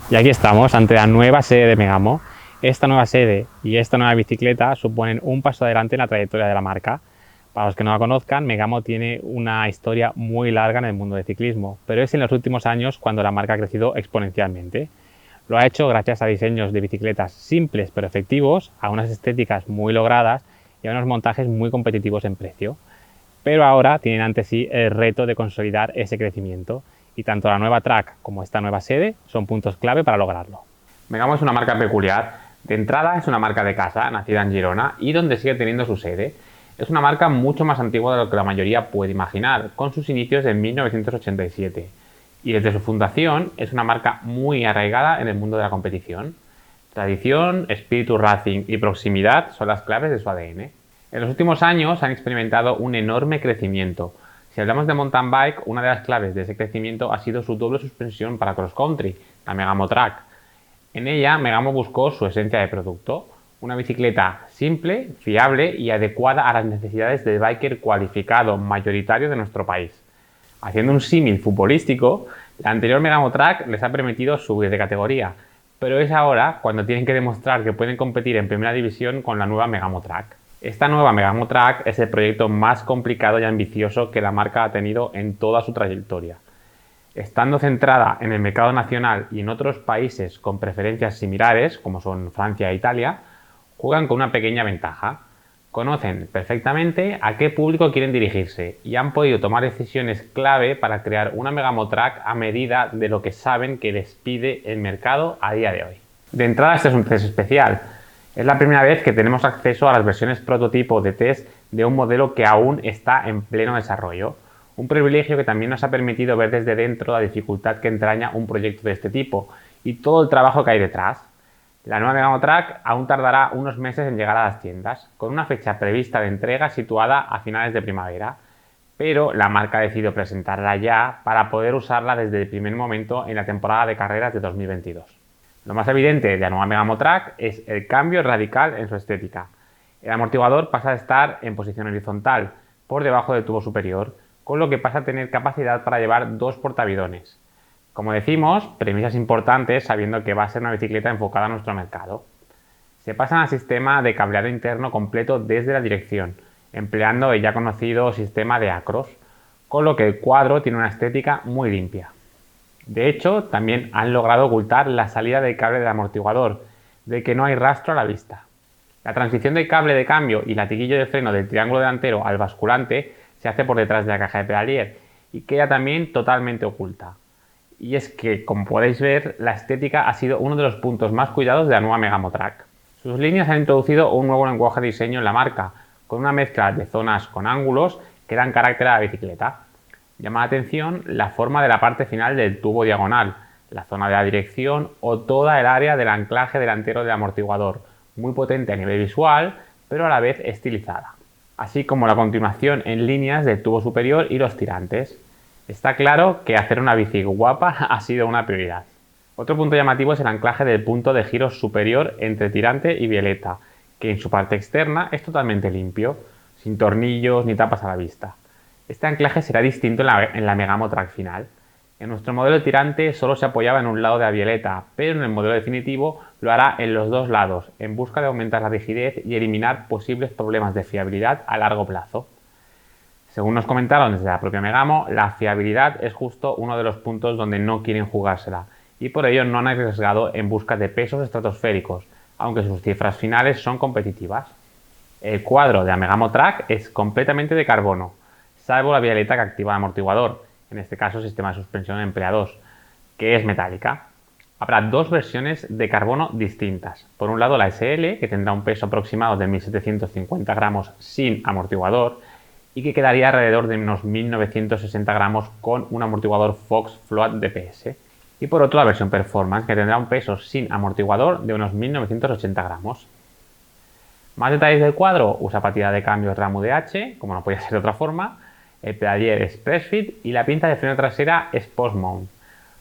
Y aquí estamos ante la nueva sede de Megamo. Esta nueva sede y esta nueva bicicleta suponen un paso adelante en la trayectoria de la marca. Para los que no la conozcan, Megamo tiene una historia muy larga en el mundo del ciclismo, pero es en los últimos años cuando la marca ha crecido exponencialmente. Lo ha hecho gracias a diseños de bicicletas simples pero efectivos, a unas estéticas muy logradas y a unos montajes muy competitivos en precio. Pero ahora tienen ante sí el reto de consolidar ese crecimiento y tanto la nueva track como esta nueva sede son puntos clave para lograrlo. Megamo es una marca peculiar. De entrada es una marca de casa, nacida en Girona y donde sigue teniendo su sede. Es una marca mucho más antigua de lo que la mayoría puede imaginar, con sus inicios en 1987. Y desde su fundación es una marca muy arraigada en el mundo de la competición. Tradición, espíritu racing y proximidad son las claves de su ADN. En los últimos años han experimentado un enorme crecimiento. Si hablamos de mountain bike, una de las claves de ese crecimiento ha sido su doble suspensión para cross country, la Megamo Track. En ella, Megamo buscó su esencia de producto, una bicicleta simple, fiable y adecuada a las necesidades del biker cualificado mayoritario de nuestro país. Haciendo un símil futbolístico, la anterior Megamo Track les ha permitido subir de categoría, pero es ahora cuando tienen que demostrar que pueden competir en primera división con la nueva Megamo Track. Esta nueva Megamo Track es el proyecto más complicado y ambicioso que la marca ha tenido en toda su trayectoria. Estando centrada en el mercado nacional y en otros países con preferencias similares, como son Francia e Italia, juegan con una pequeña ventaja. Conocen perfectamente a qué público quieren dirigirse y han podido tomar decisiones clave para crear una Megamo Track a medida de lo que saben que les pide el mercado a día de hoy. De entrada, este es un test especial. Es la primera vez que tenemos acceso a las versiones prototipo de test de un modelo que aún está en pleno desarrollo. Un privilegio que también nos ha permitido ver desde dentro la dificultad que entraña un proyecto de este tipo y todo el trabajo que hay detrás. La nueva Megamo Track aún tardará unos meses en llegar a las tiendas, con una fecha prevista de entrega situada a finales de primavera, pero la marca ha decidido presentarla ya para poder usarla desde el primer momento en la temporada de carreras de 2022. Lo más evidente de la nueva Megamo Track es el cambio radical en su estética. El amortiguador pasa a estar en posición horizontal, por debajo del tubo superior, con lo que pasa a tener capacidad para llevar dos portabidones. Como decimos, premisas importantes sabiendo que va a ser una bicicleta enfocada a nuestro mercado. Se pasa al sistema de cableado interno completo desde la dirección, empleando el ya conocido sistema de Acros, con lo que el cuadro tiene una estética muy limpia. De hecho, también han logrado ocultar la salida del cable del amortiguador, de que no hay rastro a la vista. La transición del cable de cambio y latiguillo de freno del triángulo delantero al basculante se hace por detrás de la caja de pedalier y queda también totalmente oculta. Y es que, como podéis ver, la estética ha sido uno de los puntos más cuidados de la nueva Megamo Track. Sus líneas han introducido un nuevo lenguaje de diseño en la marca, con una mezcla de zonas con ángulos que dan carácter a la bicicleta. Llama la atención la forma de la parte final del tubo diagonal, la zona de la dirección o toda el área del anclaje delantero del amortiguador, muy potente a nivel visual, pero a la vez estilizada. Así como la continuación en líneas del tubo superior y los tirantes. Está claro que hacer una bici guapa ha sido una prioridad. Otro punto llamativo es el anclaje del punto de giro superior entre tirante y bieleta, que en su parte externa es totalmente limpio, sin tornillos ni tapas a la vista. Este anclaje será distinto en la Megamo Track final. En nuestro modelo de tirante solo se apoyaba en un lado de la bieleta, pero en el modelo definitivo lo hará en los dos lados, en busca de aumentar la rigidez y eliminar posibles problemas de fiabilidad a largo plazo. Según nos comentaron desde la propia Megamo, la fiabilidad es justo uno de los puntos donde no quieren jugársela, y por ello no han arriesgado en busca de pesos estratosféricos, aunque sus cifras finales son competitivas. El cuadro de la Megamo Track es completamente de carbono, salvo la bieleta que activa el amortiguador, en este caso el sistema de suspensión Emplea 2, que es metálica. Habrá dos versiones de carbono distintas. Por un lado la SL, que tendrá un peso aproximado de 1750 gramos sin amortiguador y que quedaría alrededor de unos 1960 gramos con un amortiguador Fox Float DPS. Y por otro la versión Performance, que tendrá un peso sin amortiguador de unos 1980 gramos. Más detalles del cuadro: usa partida de cambios RAM UDH, como no podía ser de otra forma, el pedalier es PressFit y la pinza de freno trasera es Post Mount.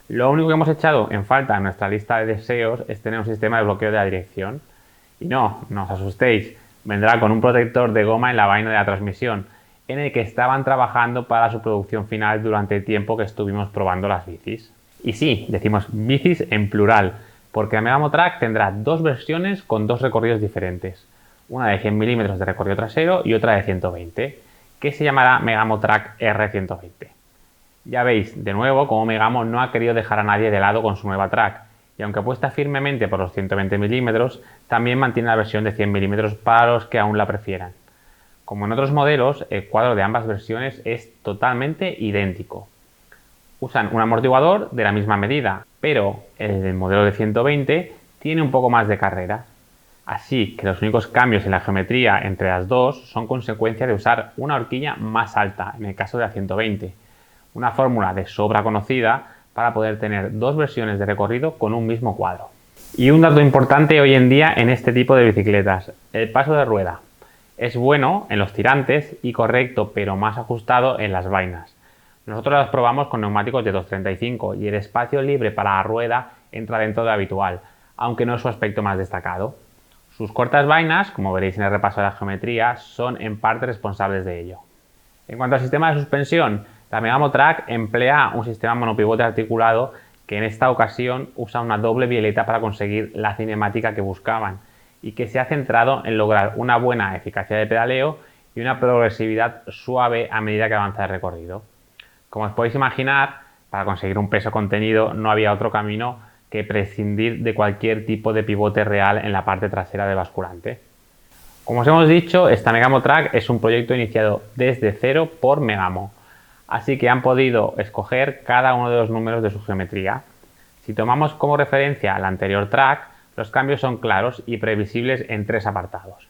Lo único que hemos echado en falta en nuestra lista de deseos es tener un sistema de bloqueo de la dirección. Y no os asustéis, vendrá con un protector de goma en la vaina de la transmisión, en el que estaban trabajando para su producción final durante el tiempo que estuvimos probando las bicis. Y sí, decimos bicis en plural, porque la Megamo Track tendrá dos versiones con dos recorridos diferentes. Una de 100 milímetros de recorrido trasero y otra de 120, que se llamará Megamo Track R120. Ya veis, de nuevo, como Megamo no ha querido dejar a nadie de lado con su nueva track, y aunque apuesta firmemente por los 120 milímetros, también mantiene la versión de 100 milímetros para los que aún la prefieran. Como en otros modelos, el cuadro de ambas versiones es totalmente idéntico. Usan un amortiguador de la misma medida, pero el del modelo de 120 tiene un poco más de carrera. Así que los únicos cambios en la geometría entre las dos son consecuencia de usar una horquilla más alta, en el caso de la 120. Una fórmula de sobra conocida para poder tener dos versiones de recorrido con un mismo cuadro. Y un dato importante hoy en día en este tipo de bicicletas, el paso de rueda. Es bueno en los tirantes y correcto pero más ajustado en las vainas. Nosotros las probamos con neumáticos de 235 y el espacio libre para la rueda entra dentro de lo habitual, aunque no es su aspecto más destacado. Sus cortas vainas, como veréis en el repaso de la geometría, son en parte responsables de ello. En cuanto al sistema de suspensión, la Megamo Track emplea un sistema monopivote articulado que en esta ocasión usa una doble bieleta para conseguir la cinemática que buscaban y que se ha centrado en lograr una buena eficacia de pedaleo y una progresividad suave a medida que avanza el recorrido. Como os podéis imaginar, para conseguir un peso contenido no había otro camino que prescindir de cualquier tipo de pivote real en la parte trasera del basculante. Como os hemos dicho, esta Megamo Track es un proyecto iniciado desde cero por Megamo, así que han podido escoger cada uno de los números de su geometría. Si tomamos como referencia la anterior track, los cambios son claros y previsibles en tres apartados.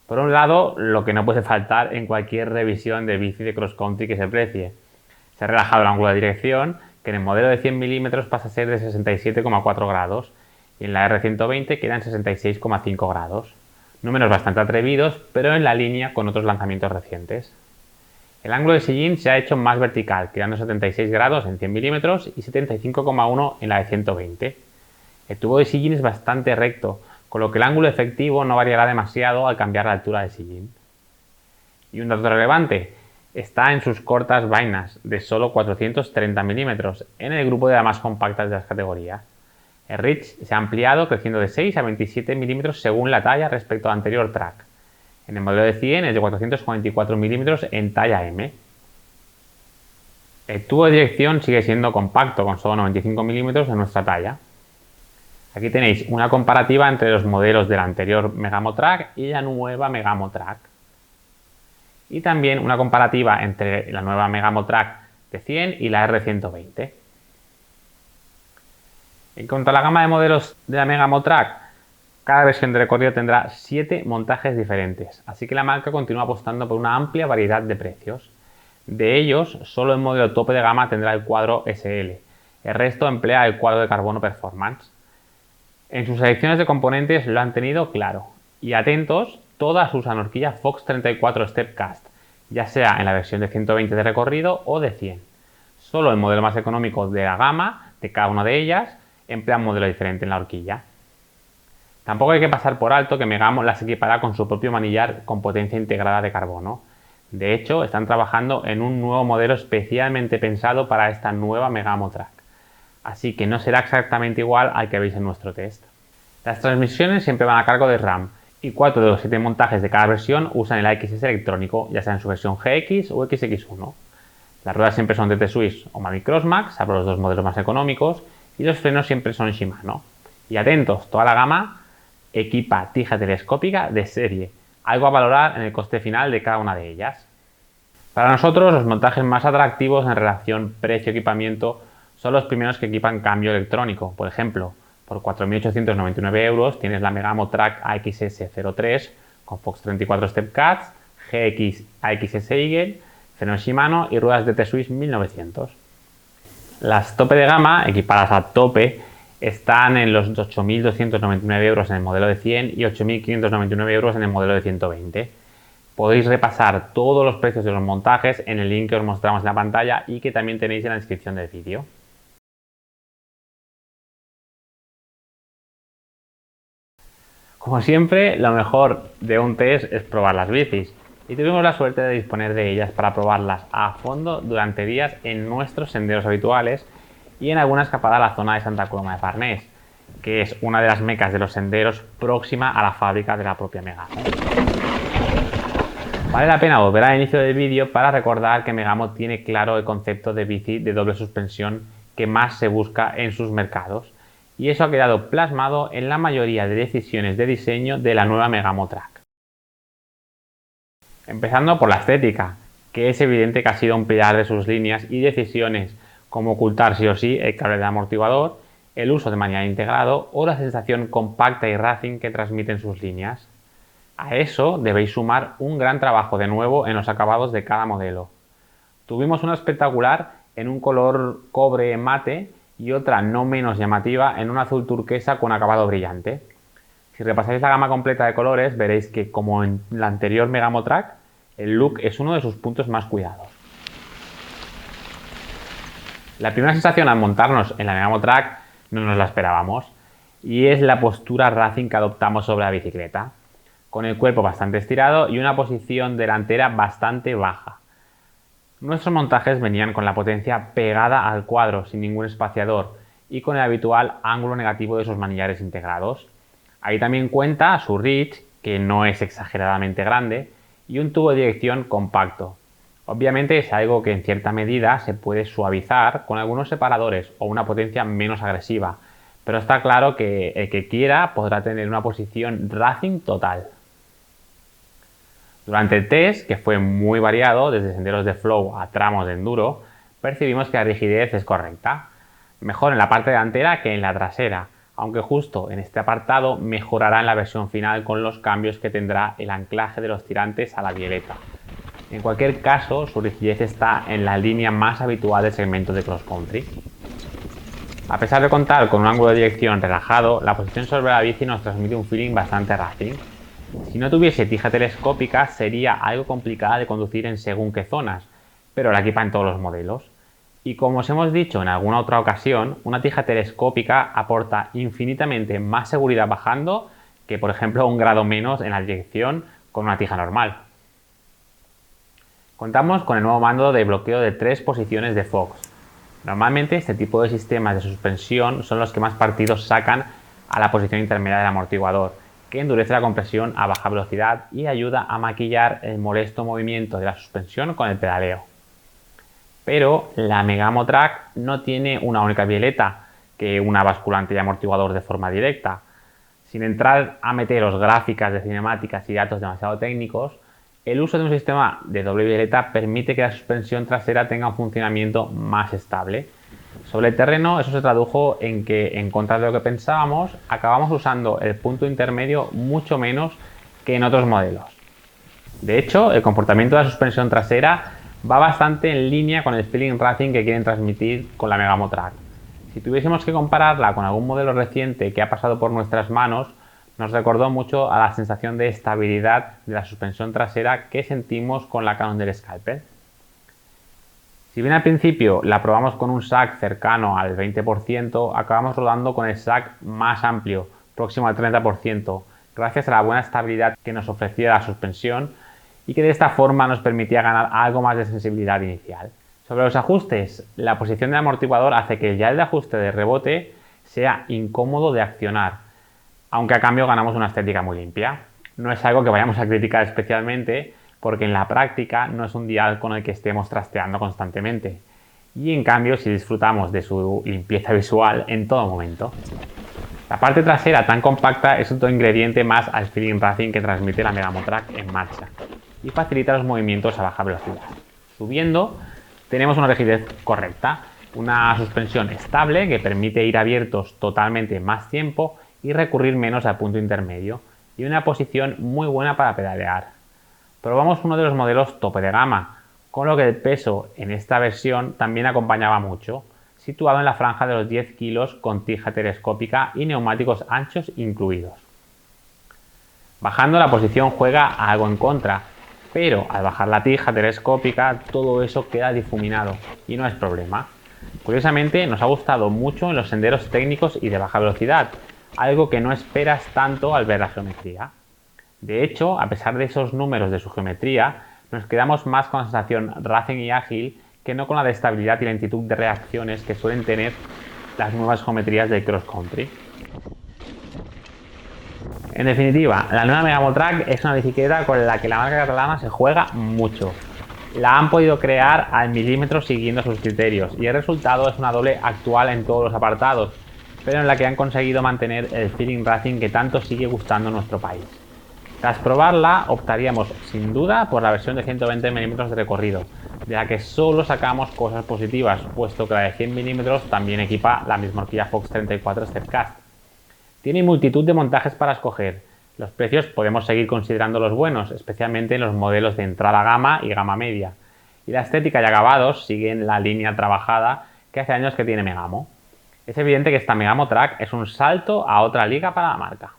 Por un lado, lo que no puede faltar en cualquier revisión de bici de cross country que se precie. Se ha relajado el ángulo de dirección, que en el modelo de 100 milímetros pasa a ser de 67,4 grados y en la R120 queda en 66,5 grados. Números bastante atrevidos, pero en la línea con otros lanzamientos recientes. El ángulo de sillín se ha hecho más vertical, quedando 76 grados en 100 milímetros y 75,1 en la de 120. El tubo de sillín es bastante recto, con lo que el ángulo efectivo no variará demasiado al cambiar la altura del sillín. Y un dato relevante, está en sus cortas vainas de solo 430 milímetros, en el grupo de las más compactas de las categorías. El reach se ha ampliado creciendo de 6 a 27 milímetros según la talla respecto a la anterior track. En el modelo de 100 es de 444 milímetros en talla M. El tubo de dirección sigue siendo compacto con solo 95 milímetros en nuestra talla. Aquí tenéis una comparativa entre los modelos de la anterior Megamo Track y la nueva Megamo Track. Y también una comparativa entre la nueva Megamo Track de 100 y la R120. En cuanto a la gama de modelos de la Megamo Track, cada versión de recorrido tendrá 7 montajes diferentes, así que la marca continúa apostando por una amplia variedad de precios. De ellos, solo el modelo tope de gama tendrá el cuadro SL, el resto emplea el cuadro de carbono Performance. En sus selecciones de componentes lo han tenido claro, y atentos, todas usan horquilla Fox 34 Stepcast, ya sea en la versión de 120 de recorrido o de 100. Solo el modelo más económico de la gama, de cada una de ellas, emplea un modelo diferente en la horquilla. Tampoco hay que pasar por alto que Megamo las equipará con su propio manillar con potencia integrada de carbono. De hecho, están trabajando en un nuevo modelo especialmente pensado para esta nueva Megamo Track. Así que no será exactamente igual al que veis en nuestro test. Las transmisiones siempre van a cargo de RAM y 4 de los 7 montajes de cada versión usan el AXS electrónico, ya sea en su versión GX o XX1. Las ruedas siempre son de T-Swiss o Mavic Crossmax, salvo los dos modelos más económicos, y los frenos siempre son Shimano. Y atentos, toda la gama equipa tija telescópica de serie, algo a valorar en el coste final de cada una de ellas. Para nosotros, los montajes más atractivos en relación precio-equipamiento son los primeros que equipan cambio electrónico. Por ejemplo, por 4.899 euros tienes la Megamo Track AXS 03 con Fox 34 Stepcats, GX AXS Eagle, frenos Shimano y ruedas de T-Swiss 1900. Las tope de gama, equipadas a tope, están en los 8.299 euros en el modelo de 100 y 8.599 euros en el modelo de 120. Podéis repasar todos los precios de los montajes en el link que os mostramos en la pantalla y que también tenéis en la descripción del vídeo. Como siempre, lo mejor de un test es probar las bicis, y tuvimos la suerte de disponer de ellas para probarlas a fondo durante días en nuestros senderos habituales y en alguna escapada a la zona de Santa Coloma de Farnés, que es una de las mecas de los senderos próxima a la fábrica de la propia Megamo. Vale la pena volver al inicio del vídeo para recordar que Megamo tiene claro el concepto de bici de doble suspensión que más se busca en sus mercados, y eso ha quedado plasmado en la mayoría de decisiones de diseño de la nueva Megamo Track. Empezando por la estética, que es evidente que ha sido un pilar de sus líneas y decisiones, como ocultar sí o sí el cable de amortiguador, el uso de manillar integrado o la sensación compacta y racing que transmiten sus líneas. A eso debéis sumar un gran trabajo de nuevo en los acabados de cada modelo. Tuvimos una espectacular en un color cobre mate y otra no menos llamativa en un azul turquesa con acabado brillante. Si repasáis la gama completa de colores veréis que, como en la anterior Megamo Track, el look es uno de sus puntos más cuidados. La primera sensación al montarnos en la Megamo Track no nos la esperábamos, y es la postura racing que adoptamos sobre la bicicleta, con el cuerpo bastante estirado y una posición delantera bastante baja. Nuestros montajes venían con la potencia pegada al cuadro sin ningún espaciador y con el habitual ángulo negativo de sus manillares integrados. Ahí también cuenta su reach, que no es exageradamente grande, y un tubo de dirección compacto. Obviamente es algo que en cierta medida se puede suavizar con algunos separadores o una potencia menos agresiva, pero está claro que el que quiera podrá tener una posición racing total. Durante el test, que fue muy variado, desde senderos de flow a tramos de enduro, percibimos que la rigidez es correcta, mejor en la parte delantera que en la trasera, aunque justo en este apartado mejorará en la versión final con los cambios que tendrá el anclaje de los tirantes a la bieleta. En cualquier caso, su rigidez está en la línea más habitual del segmento de cross country. A pesar de contar con un ángulo de dirección relajado, la posición sobre la bici nos transmite un feeling bastante racing. Si no tuviese tija telescópica sería algo complicada de conducir en según qué zonas, pero la equipa en todos los modelos. Y como os hemos dicho en alguna otra ocasión, una tija telescópica aporta infinitamente más seguridad bajando que, por ejemplo, un grado menos en la dirección con una tija normal. Contamos con el nuevo mando de bloqueo de 3 posiciones de Fox. Normalmente este tipo de sistemas de suspensión son los que más partidos sacan a la posición intermedia del amortiguador, que endurece la compresión a baja velocidad y ayuda a maquillar el molesto movimiento de la suspensión con el pedaleo. Pero la Megamo Track no tiene una única bieleta que una basculante y amortiguador de forma directa. Sin entrar a meteros gráficas de cinemáticas y datos demasiado técnicos, el uso de un sistema de doble bieleta permite que la suspensión trasera tenga un funcionamiento más estable. Sobre el terreno eso se tradujo en que, en contra de lo que pensábamos, acabamos usando el punto intermedio mucho menos que en otros modelos. De hecho, el comportamiento de la suspensión trasera va bastante en línea con el feeling racing que quieren transmitir con la Megamo Track. Si tuviésemos que compararla con algún modelo reciente que ha pasado por nuestras manos, nos recordó mucho a la sensación de estabilidad de la suspensión trasera que sentimos con la Cannondale Scalper. Si bien al principio la probamos con un SAC cercano al 20%, acabamos rodando con el SAC más amplio, próximo al 30%, gracias a la buena estabilidad que nos ofrecía la suspensión y que de esta forma nos permitía ganar algo más de sensibilidad inicial. Sobre los ajustes, la posición del amortiguador hace que ya el de ajuste de rebote sea incómodo de accionar, aunque a cambio ganamos una estética muy limpia. No es algo que vayamos a criticar especialmente, porque en la práctica no es un dial con el que estemos trasteando constantemente. Y en cambio si disfrutamos de su limpieza visual en todo momento. La parte trasera tan compacta es otro ingrediente más al feeling racing que transmite la Megamo Track en marcha y facilita los movimientos a baja velocidad. Subiendo tenemos una rigidez correcta, una suspensión estable que permite ir abiertos totalmente más tiempo y recurrir menos al punto intermedio, y una posición muy buena para pedalear. Probamos uno de los modelos tope de gama, con lo que el peso en esta versión también acompañaba mucho, situado en la franja de los 10 kilos con tija telescópica y neumáticos anchos incluidos. Bajando la posición juega algo en contra, pero al bajar la tija telescópica todo eso queda difuminado y no es problema. Curiosamente nos ha gustado mucho en los senderos técnicos y de baja velocidad, algo que no esperas tanto al ver la geometría. De hecho, a pesar de esos números de su geometría, nos quedamos más con la sensación racing y ágil que no con la de estabilidad y lentitud de reacciones que suelen tener las nuevas geometrías del cross country. En definitiva, la nueva Megamo Track es una bicicleta con la que la marca catalana se juega mucho. La han podido crear al milímetro siguiendo sus criterios y el resultado es una doble actual en todos los apartados, pero en la que han conseguido mantener el feeling racing que tanto sigue gustando en nuestro país. Tras probarla, optaríamos sin duda por la versión de 120 mm de recorrido, de la que solo sacamos cosas positivas, puesto que la de 100 mm también equipa la misma horquilla Fox 34 Stepcast. Tiene multitud de montajes para escoger. Los precios podemos seguir considerando los buenos, especialmente en los modelos de entrada gama y gama media. Y la estética y acabados siguen la línea trabajada que hace años que tiene Megamo. Es evidente que esta Megamo Track es un salto a otra liga para la marca.